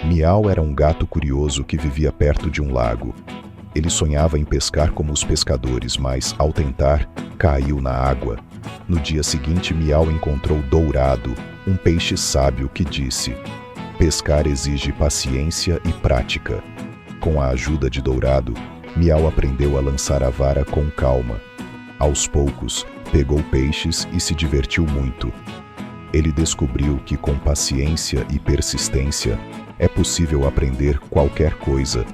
Miau era um gato curioso que vivia perto de um lago. Ele sonhava em pescar como os pescadores, mas, ao tentar, caiu na água. No dia seguinte, Miau encontrou Dourado, um peixe sábio que disse: pescar exige paciência e prática. Com a ajuda de Dourado, Miau aprendeu a lançar a vara com calma. Aos poucos, pegou peixes e se divertiu muito. Ele descobriu que com paciência e persistência é possível aprender qualquer coisa,